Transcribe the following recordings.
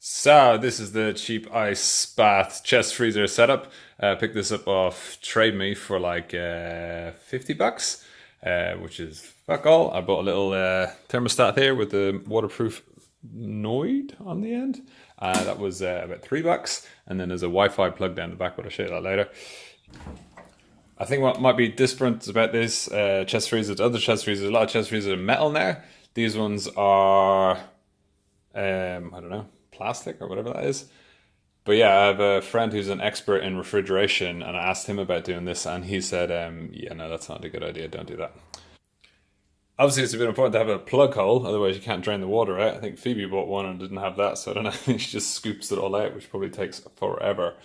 So this is the cheap ice bath chest freezer setup. Picked this up off Trade Me for like $50, which is fuck all. I bought a little thermostat here with the waterproof Noid on the end. That was about $3, and then there's a Wi-Fi plug down the back, but I'll show you that later. I think what might be different about this chest freezer to other chest freezers, a lot of chest freezers are metal now. These ones are, I don't know, plastic or whatever that is. But yeah, I have a friend who's an expert in refrigeration, and I asked him about doing this, and he said, yeah, no, that's not a good idea, don't do that. Obviously, it's a bit important to have a plug hole, otherwise you can't drain the water out. I think Phoebe bought one and didn't have that, so I don't know, I think she just scoops it all out, which probably takes forever.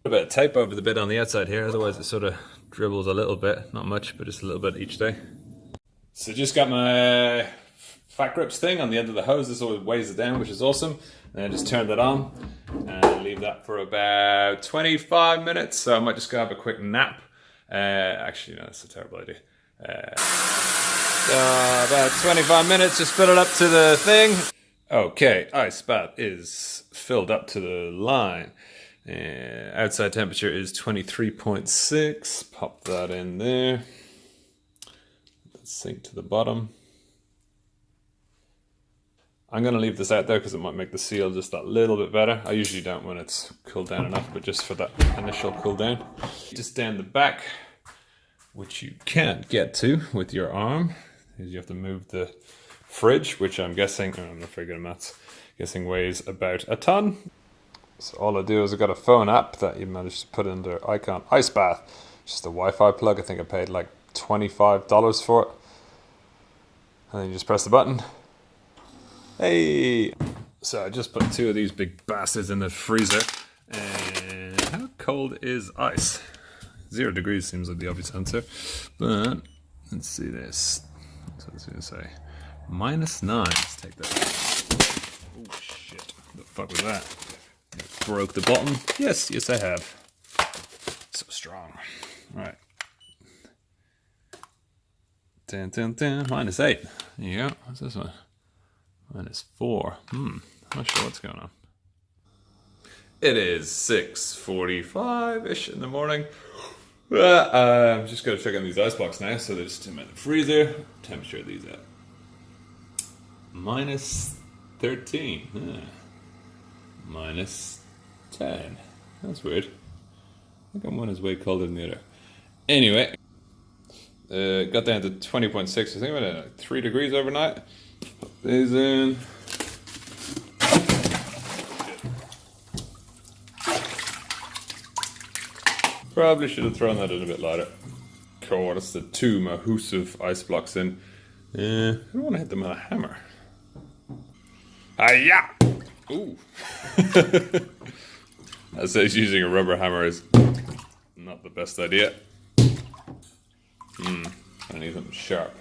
A bit of tape over the bit on the outside here, otherwise it sort of dribbles a little bit, not much, but just a little bit each day. So just got my fat grips thing on the end of the hose. This always weighs it down, which is awesome. And I just turned that on and leave that for about 25 minutes. So I might just go have a quick nap. Actually, no, that's a terrible idea. About 25 minutes, just fill it up to the thing. Okay, ice bath is filled up to the line. Outside temperature is 23.6. Pop that in there. Let's sink to the bottom. I'm going to leave this out there because it might make the seal just that little bit better. I usually don't when it's cooled down enough, but just for that initial cool down. Just down the back, which you can't get to with your arm, is you have to move the fridge, which I'm guessing, I'm not very good at maths, guessing weighs about a ton. So all I do is I got a phone app that you managed to put in the icon, ice bath. Just a Wi-Fi plug. I think I paid like $25 for it. And then you just press the button. Hey! So I just put two of these big bastards in the freezer. And how cold is ice? 0 degrees seems like the obvious answer. But let's see this. So I was going to say -9. Let's take that. Oh shit. What the fuck was that? Broke the bottom. Yes, I have. So strong. Right. Dun, dun, dun. -8. There you go. What's this one? -4. I'm not sure what's going on. It is 6:45-ish in the morning. I'm just going to check on these ice blocks now. So there's 2 in the freezer. Temperature of these at -13. -10. That's weird. I think one is way colder than the other. Anyway, got down to 20.6. I think about like 3 degrees overnight. Put these in. Probably should have thrown that in a bit lighter. Cool, that's the 2 Mahusive ice blocks in. I don't want to hit them with a hammer. Hiya! Ooh. That says using a rubber hammer is not the best idea. I need something sharp.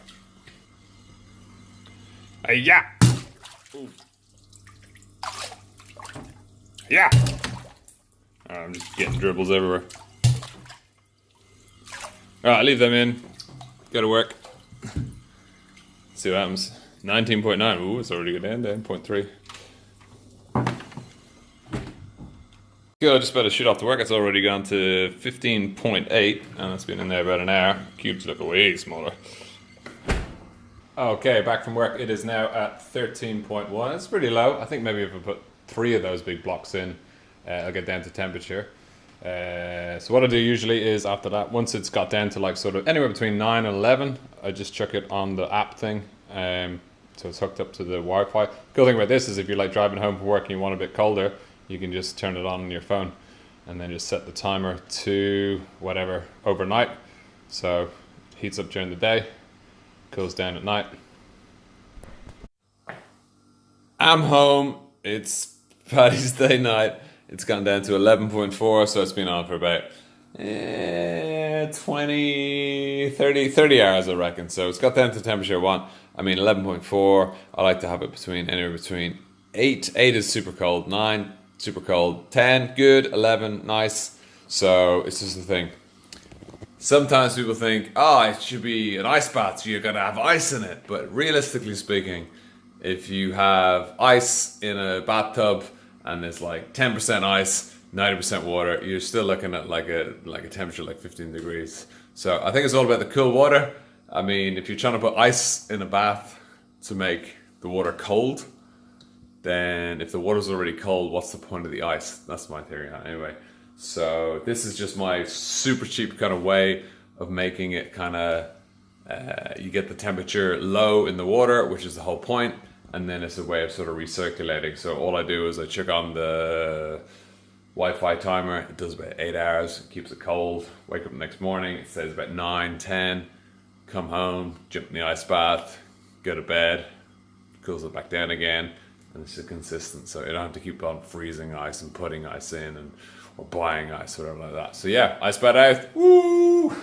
Hiya! Ooh. Yeah. I'm just getting dribbles everywhere. Alright, I'll leave them in. Go to work. See what happens. 19.9. Ooh, it's already good down 0.3. Good, I just about to shoot off to work. It's already gone to 15.8, and it's been in there about an hour. Cubes look way smaller. Okay, back from work. It is now at 13.1. It's pretty low. I think maybe if I put 3 of those big blocks in, I'll get down to temperature. So what I do usually is after that, once it's got down to like sort of anywhere between 9 and 11, I just chuck it on the app thing. So it's hooked up to the Wi-Fi. Cool thing about this is if you're like driving home from work and you want a bit colder, you can just turn it on your phone and then just set the timer to whatever overnight. So it heats up during the day, cools down at night. I'm home. It's Paddy's Day night. It's gone down to 11.4, so it's been on for about 30 hours, I reckon. So it's got down to temperature 1. I mean, 11.4, I like to have it anywhere between 8. 8 is super cold, 9, super cold, 10, good, 11, nice. So it's just the thing. Sometimes people think, oh, it should be an ice bath, so you're going to have ice in it. But realistically speaking, If you have ice in a bathtub and it's like 10% ice, 90% water, you're still looking at like a temperature like 15 degrees. So I think it's all about the cool water. I mean, if you're trying to put ice in a bath to make the water cold, then if the water's already cold, what's the point of the ice? That's my theory anyway. So this is just my super cheap kind of way of making it kind of, you get the temperature low in the water, which is the whole point, and then it's a way of sort of recirculating. So all I do is I check on the Wi-Fi timer, it does about 8 hours, keeps it cold, wake up the next morning, it says about 9, 10, come home, jump in the ice bath, go to bed, cools it back down again, and it's just consistent, so you don't have to keep on freezing ice and putting ice in, and or buying ice or whatever like that. So yeah, ice bath out, woo!